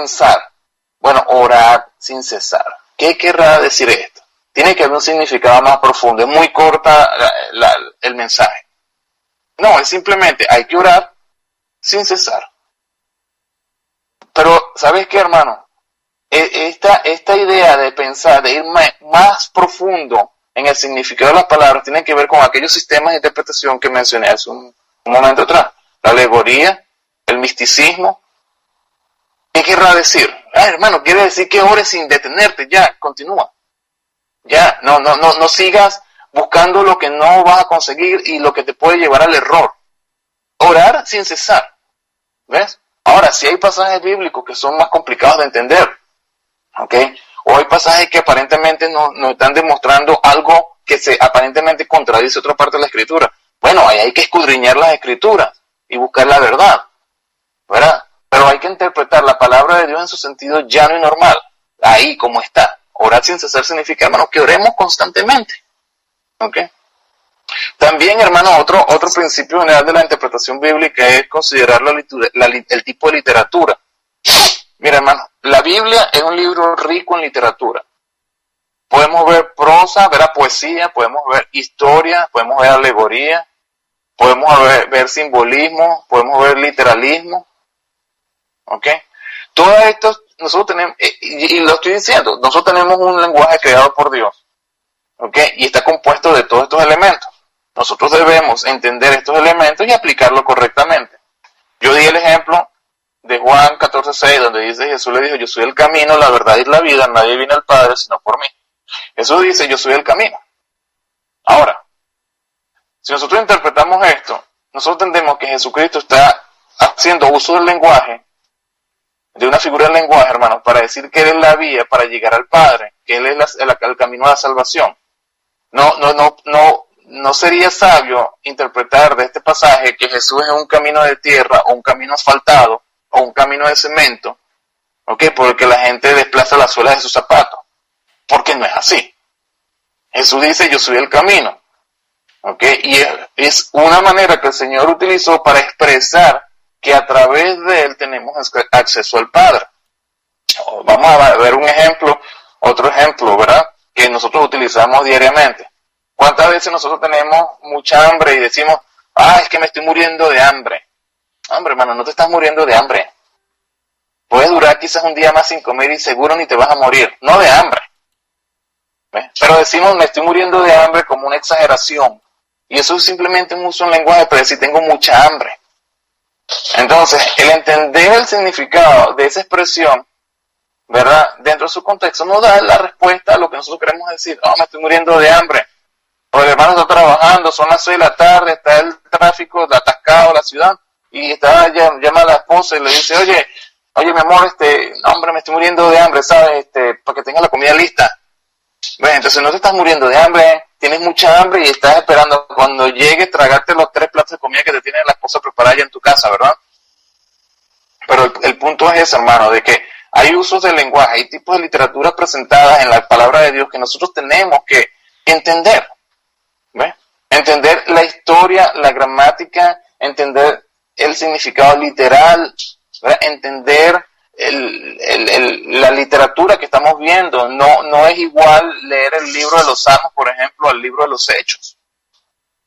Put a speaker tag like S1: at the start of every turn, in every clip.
S1: pensar, bueno, orar sin cesar. ¿Qué querrá decir esto? Tiene que haber un significado más profundo. Es muy corta el mensaje. No, es simplemente hay que orar sin cesar. Pero, ¿sabes qué, hermano? Esta idea de pensar, de ir más profundo en el significado de las palabras, tiene que ver con aquellos sistemas de interpretación que mencioné hace un momento atrás. La alegoría, el misticismo. ¿Qué querrá decir? Hermano, quiere decir que ores sin detenerte, ya, continúa. Ya, no sigas buscando lo que no vas a conseguir y lo que te puede llevar al error. Orar sin cesar. ¿Ves? Ahora, si hay pasajes bíblicos que son más complicados de entender, ¿ok? O hay pasajes que aparentemente no están demostrando algo que aparentemente contradice otra parte de la Escritura. Bueno, ahí hay que escudriñar las Escrituras y buscar la verdad, ¿verdad? Pero hay que interpretar la palabra de Dios en su sentido llano y normal, ahí como está. Orar sin cesar significa, hermano, que oremos constantemente, ¿ok? También, hermano, otro principio general de la interpretación bíblica es considerar el tipo de literatura. Mira, hermano, la Biblia es un libro rico en literatura. Podemos ver prosa, ver poesía, podemos ver historia, podemos ver alegoría, podemos ver simbolismo, podemos ver literalismo. ¿Ok? Todo esto, nosotros tenemos, y lo estoy diciendo, nosotros tenemos un lenguaje creado por Dios. ¿Ok? Y está compuesto de todos estos elementos. Nosotros debemos entender estos elementos y aplicarlos correctamente. Yo di el ejemplo de Juan 14:6, donde dice, Jesús le dijo, yo soy el camino, la verdad y la vida, nadie viene al Padre sino por mí. Jesús dice, yo soy el camino. Ahora, si nosotros interpretamos esto, nosotros entendemos que Jesucristo está haciendo uso del lenguaje, de una figura del lenguaje, hermano, para decir que Él es la vía para llegar al Padre, que Él es el camino a la salvación. No sería sabio interpretar de este pasaje que Jesús es un camino de tierra o un camino asfaltado o un camino de cemento, ¿ok? Porque la gente desplaza las suelas de sus zapatos, porque no es así. Jesús dice, yo soy el camino, ¿ok? Y es una manera que el Señor utilizó para expresar que a través de Él tenemos acceso al Padre. Vamos a ver un ejemplo, otro ejemplo, ¿verdad? Que nosotros utilizamos diariamente. ¿Cuántas veces nosotros tenemos mucha hambre y decimos, es que me estoy muriendo de hambre? Hombre, hermano, no te estás muriendo de hambre. Puedes durar quizás un día más sin comer y seguro ni te vas a morir, no de hambre. ¿Ves? Pero decimos, me estoy muriendo de hambre como una exageración. Y eso es simplemente un uso en lenguaje para decir, tengo mucha hambre. Entonces, el entender el significado de esa expresión, ¿verdad? Dentro de su contexto, nos da la respuesta a lo que nosotros queremos decir. Me estoy muriendo de hambre. O el hermano está trabajando, son las 6 de la tarde, está el tráfico atascado, la ciudad, y llama a la esposa y le dice, oye, mi amor, hombre, me estoy muriendo de hambre, ¿sabes? Para que tengas la comida lista. Bueno, entonces no te estás muriendo de hambre, tienes mucha hambre y estás esperando cuando llegue tragarte los 3 platos de comida que te tiene la esposa preparada ya en tu casa, ¿verdad? Pero el punto es ese, hermano, de que hay usos del lenguaje, hay tipos de literatura presentadas en la palabra de Dios que nosotros tenemos que entender. ¿Ves? Entender la historia, la gramática, entender el significado literal, ¿verdad? Entender la literatura que estamos viendo. No es igual leer el libro de los Salmos, por ejemplo, al libro de los Hechos.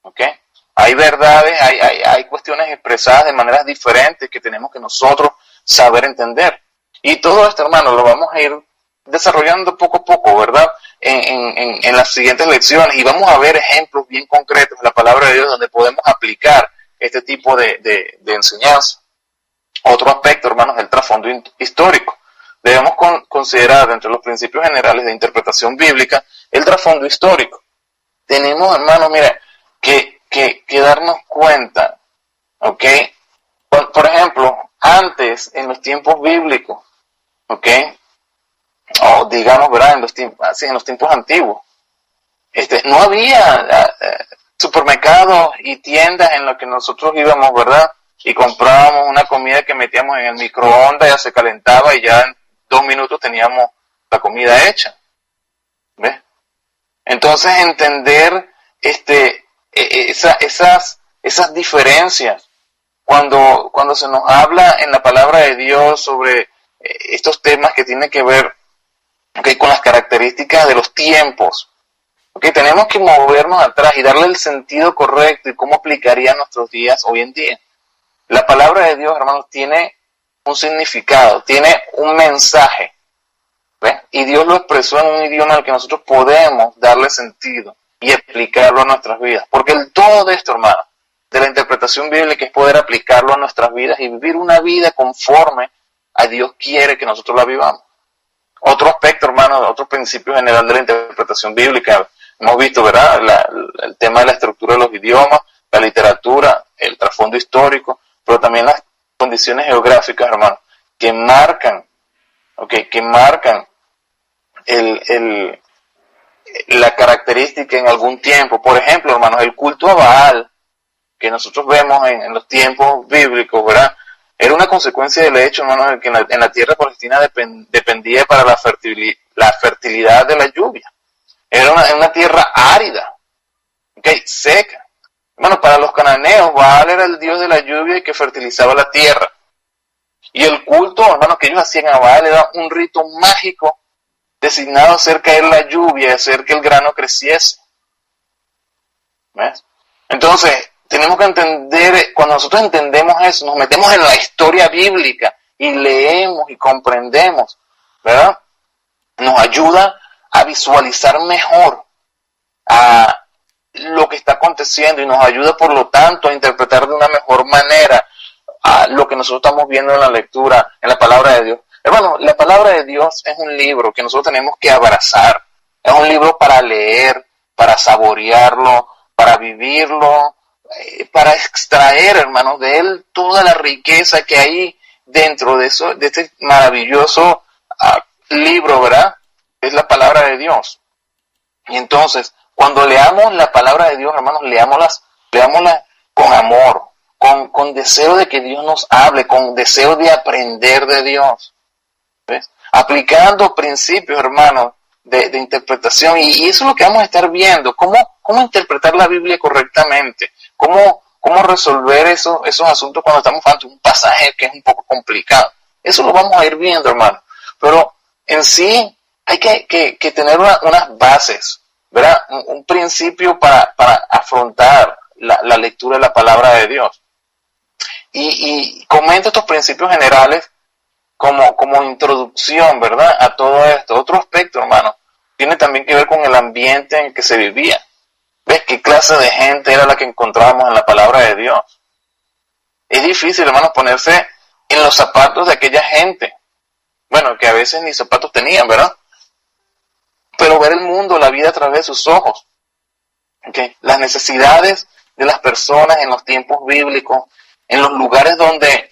S1: ¿Ok? Hay verdades, hay cuestiones expresadas de maneras diferentes que tenemos que nosotros saber entender. Y todo esto, hermano, lo vamos a ir desarrollando poco a poco, ¿verdad? En las siguientes lecciones, y vamos a ver ejemplos bien concretos en la palabra de Dios donde podemos aplicar este tipo de enseñanza. Otro aspecto, hermanos, es el trasfondo histórico. Debemos considerar entre los principios generales de interpretación bíblica el trasfondo histórico. Tenemos, hermanos, mira, que darnos cuenta, ¿ok? Por ejemplo, antes, en los tiempos bíblicos, ¿ok? O digamos, ¿verdad? En los tiempos antiguos. No había supermercados y tiendas en los que nosotros íbamos, ¿verdad? Y comprábamos una comida que metíamos en el microondas, ya se calentaba y ya en 2 minutos teníamos la comida hecha. ¿Ves? Entonces entender esas diferencias cuando se nos habla en la palabra de Dios sobre estos temas que tienen que ver, okay, con las características de los tiempos. Okay, tenemos que movernos atrás y darle el sentido correcto y cómo aplicaría nuestros días hoy en día. La palabra de Dios, hermanos, tiene un significado, tiene un mensaje. ¿Ven? Y Dios lo expresó en un idioma al que nosotros podemos darle sentido y aplicarlo a nuestras vidas. Porque el todo de esto, hermano, de la interpretación bíblica es poder aplicarlo a nuestras vidas y vivir una vida conforme a Dios quiere que nosotros la vivamos. Otro aspecto, hermano, otro principio general de la interpretación bíblica, hemos visto, ¿verdad? El tema de la estructura de los idiomas, la literatura, el trasfondo histórico, pero también las condiciones geográficas, hermano, que marcan, okay, que marcan la característica en algún tiempo. Por ejemplo, hermanos, el culto a Baal, que nosotros vemos en los tiempos bíblicos, ¿verdad? Era una consecuencia del hecho, hermanos, de que en la tierra palestina dependía para la fertilidad de la lluvia. Era una tierra árida, okay, seca. Bueno, para los cananeos, Baal era el dios de la lluvia y que fertilizaba la tierra. Y el culto, hermanos, que ellos hacían a Baal era un rito mágico designado a hacer caer la lluvia y hacer que el grano creciese. ¿Ves? Entonces, tenemos que entender, cuando nosotros entendemos eso, nos metemos en la historia bíblica y leemos y comprendemos, ¿verdad? Nos ayuda a visualizar mejor a lo que está aconteciendo y nos ayuda, por lo tanto, a interpretar de una mejor manera a lo que nosotros estamos viendo en la lectura, en la palabra de Dios. Hermano, la palabra de Dios es un libro que nosotros tenemos que abrazar. Es un libro para leer, para saborearlo, para vivirlo, para extraer, hermanos, de él toda la riqueza que hay dentro de eso, de este maravilloso libro, ¿verdad? Es la palabra de Dios. Y entonces, cuando leamos la palabra de Dios, hermanos, leámosla con amor, con deseo de que Dios nos hable, con deseo de aprender de Dios. ¿Ves? Aplicando principios, hermanos, de interpretación, y eso es lo que vamos a estar viendo, cómo interpretar la Biblia correctamente, cómo resolver esos asuntos cuando estamos ante un pasaje que es un poco complicado. Eso lo vamos a ir viendo, hermano, pero en sí hay que tener unas bases, ¿verdad? Un principio para afrontar la lectura de la palabra de Dios. Y comento estos principios generales como introducción, ¿verdad?, a todo esto. Otro aspecto, hermano, tiene también que ver con el ambiente en que se vivía. ¿Ves qué clase de gente era la que encontrábamos en la palabra de Dios? Es difícil, hermano, ponerse en los zapatos de aquella gente. Bueno, que a veces ni zapatos tenían, ¿verdad? Pero ver el mundo, la vida a través de sus ojos. ¿Okay? Las necesidades de las personas en los tiempos bíblicos, en los lugares donde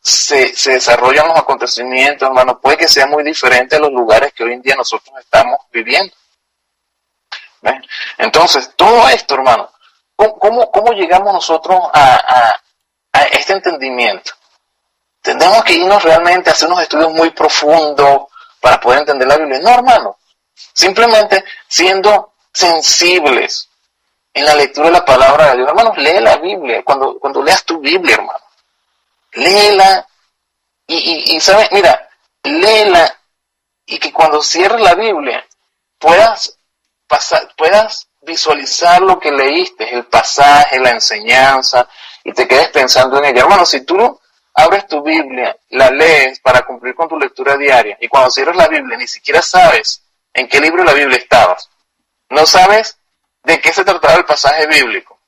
S1: se desarrollan los acontecimientos, hermano, puede que sea muy diferente a los lugares que hoy en día nosotros estamos viviendo. ¿Ven? Entonces, todo esto, hermano, ¿cómo llegamos nosotros a este entendimiento? Tenemos que irnos realmente a hacer unos estudios muy profundos para poder entender la Biblia. No, hermano, simplemente siendo sensibles en la lectura de la palabra de Dios. Hermanos, lee la Biblia. Cuando leas tu Biblia, hermano, léela y ¿sabes? Mira, léela y que cuando cierres la Biblia puedas visualizar lo que leíste, el pasaje, la enseñanza, y te quedes pensando en ella. Hermano, si tú abres tu Biblia, la lees para cumplir con tu lectura diaria, y cuando cierras la Biblia ni siquiera sabes en qué libro de la Biblia estabas, no sabes de qué se trataba el pasaje bíblico,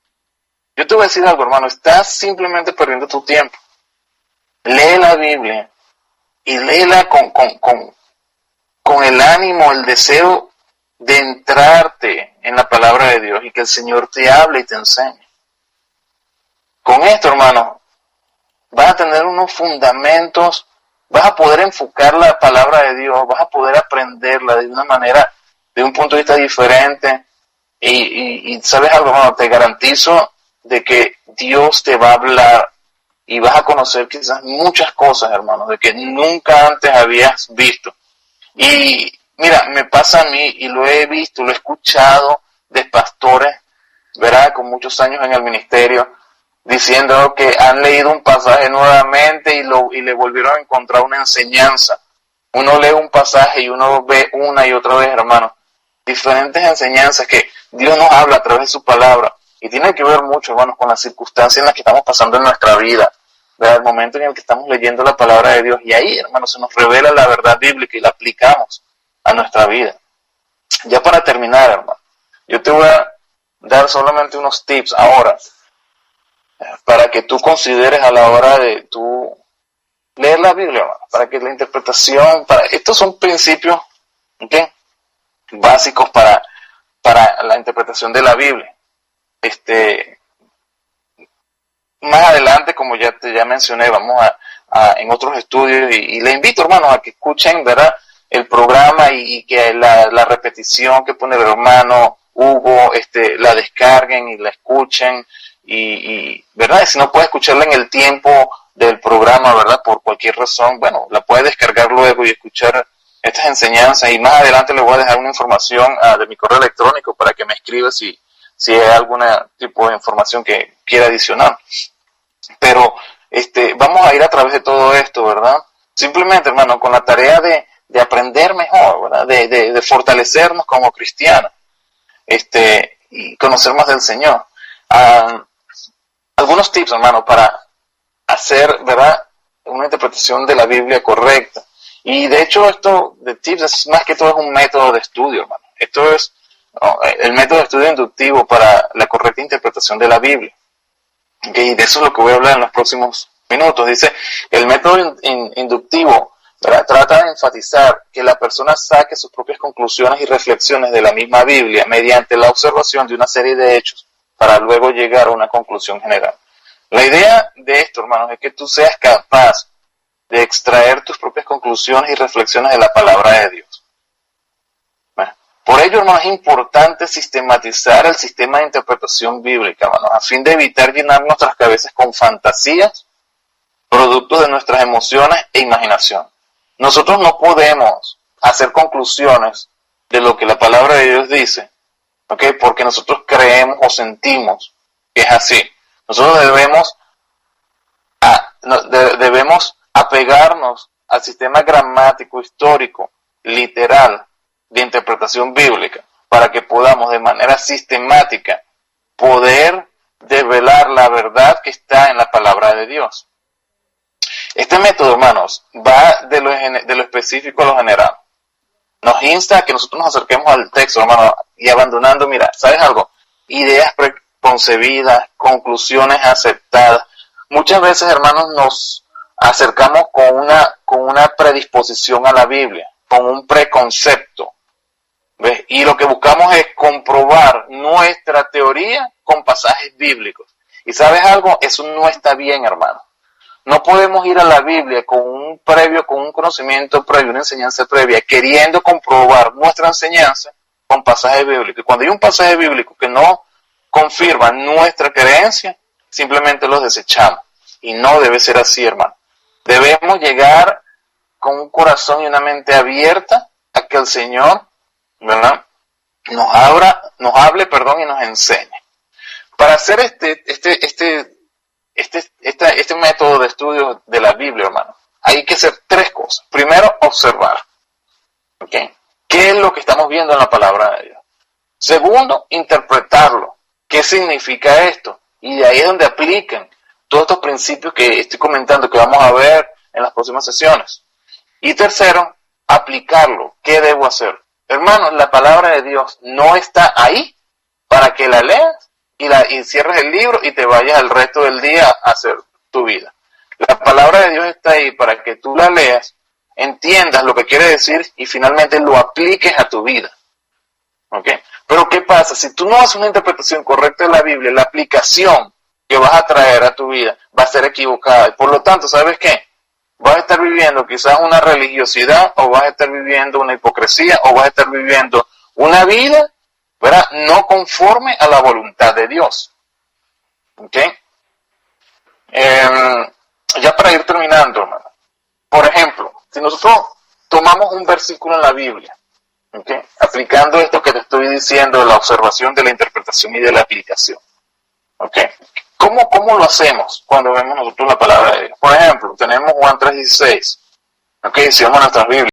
S1: yo te voy a decir algo, hermano, estás simplemente perdiendo tu tiempo. Lee la Biblia y léela con el ánimo, el deseo de entrarte en la palabra de Dios y que el Señor te hable y te enseñe. Con esto, hermano, vas a tener unos fundamentos, vas a poder enfocar la palabra de Dios, vas a poder aprenderla de una manera, de un punto de vista diferente. Y ¿sabes algo, hermano? Te garantizo de que Dios te va a hablar y vas a conocer quizás muchas cosas, hermano, de que nunca antes habías visto. Y mira, me pasa a mí, y lo he visto, lo he escuchado de pastores, ¿verdad?, con muchos años en el ministerio, diciendo que han leído un pasaje nuevamente y le volvieron a encontrar una enseñanza. uno lee un pasaje y uno ve una y otra vez, hermano, diferentes enseñanzas que Dios nos habla a través de su palabra. Y tiene que ver mucho, hermanos, con las circunstancias en las que estamos pasando en nuestra vida, ¿verdad? El momento en el que estamos leyendo la palabra de Dios. Y ahí, hermanos, se nos revela la verdad bíblica y la aplicamos a nuestra vida. Ya para terminar, hermano, yo te voy a dar solamente unos tips ahora para que tú consideres a la hora de tú leer la Biblia, hermano, para que la interpretación, estos son principios, ¿okay?, básicos para la interpretación de la Biblia. Más adelante, como ya mencioné, vamos en otros estudios y le invito, hermanos, a que escuchen, ¿verdad?, el programa y que la repetición que pone el hermano Hugo, la descarguen y la escuchen y ¿verdad? Si no puede escucharla en el tiempo del programa, ¿verdad?, por cualquier razón, bueno, la puede descargar luego y escuchar estas enseñanzas. Y más adelante le voy a dejar una información de mi correo electrónico para que me escriba si hay algún tipo de información que quiera adicionar. Pero vamos a ir a través de todo esto, ¿verdad? Simplemente, hermano, con la tarea de aprender mejor, ¿verdad? De fortalecernos como cristianos, y conocer más del Señor. Algunos tips, hermano, para hacer, ¿verdad?, una interpretación de la Biblia correcta. Y de hecho esto de tips es más que todo es un método de estudio, hermano. Esto es el método de estudio inductivo para la correcta interpretación de la Biblia. Okay, y de eso es lo que voy a hablar en los próximos minutos. Dice, el método inductivo, ¿verdad?, trata de enfatizar que la persona saque sus propias conclusiones y reflexiones de la misma Biblia mediante la observación de una serie de hechos para luego llegar a una conclusión general. La idea de esto, hermanos, es que tú seas capaz de extraer tus propias conclusiones y reflexiones de la palabra de Dios. Bueno, por ello, hermanos, es importante sistematizar el sistema de interpretación bíblica, hermanos, a fin de evitar llenar nuestras cabezas con fantasías, productos de nuestras emociones e imaginación. Nosotros no podemos hacer conclusiones de lo que la palabra de Dios dice, ¿okay?, porque nosotros creemos o sentimos que es así. Nosotros debemos apegarnos al sistema gramático, histórico, literal, de interpretación bíblica, para que podamos de manera sistemática poder develar la verdad que está en la palabra de Dios. Este método, hermanos, va de lo específico a lo general. Nos insta a que nosotros nos acerquemos al texto, hermano, y abandonando, mira, ¿sabes algo? Ideas preconcebidas, conclusiones aceptadas. Muchas veces, hermanos, nos acercamos con una predisposición a la Biblia, con un preconcepto, ¿ves? Y lo que buscamos es comprobar nuestra teoría con pasajes bíblicos. Y ¿sabes algo? Eso no está bien, hermano. No podemos ir a la Biblia con un conocimiento previo, una enseñanza previa, queriendo comprobar nuestra enseñanza con pasajes bíblicos. Y cuando hay un pasaje bíblico que no confirma nuestra creencia, simplemente los desechamos. Y no debe ser así, hermano. Debemos llegar con un corazón y una mente abierta a que el Señor, ¿verdad?, nos hable, y nos enseñe. Para hacer este método de estudio de la Biblia, hermano, hay que hacer tres cosas. Primero, observar. ¿Okay? ¿Qué es lo que estamos viendo en la palabra de Dios? Segundo, interpretarlo. ¿Qué significa esto? Y de ahí es donde aplican todos estos principios que estoy comentando, que vamos a ver en las próximas sesiones. Y tercero, aplicarlo. ¿Qué debo hacer? Hermanos, la palabra de Dios no está ahí para que la leas y cierres el libro y te vayas el resto del día a hacer tu vida. La palabra de Dios está ahí para que tú la leas, entiendas lo que quiere decir y finalmente lo apliques a tu vida. ¿Ok? Pero ¿qué pasa? Si tú no haces una interpretación correcta de la Biblia, la aplicación que vas a traer a tu vida va a ser equivocada. Y por lo tanto, ¿sabes qué? Vas a estar viviendo quizás una religiosidad, o vas a estar viviendo una hipocresía, o vas a estar viviendo una vida, ¿verdad?, no conforme a la voluntad de Dios. ¿Ok? Ya para ir terminando, hermano. Por ejemplo, si nosotros tomamos un versículo en la Biblia, ¿okay?, aplicando esto que te estoy diciendo de la observación, de la interpretación y de la aplicación, ¿okay?, ¿Cómo lo hacemos cuando vemos nosotros la palabra de Dios? Por ejemplo, tenemos Juan 3:16. ¿Okay? Si vamos a nuestras Biblias.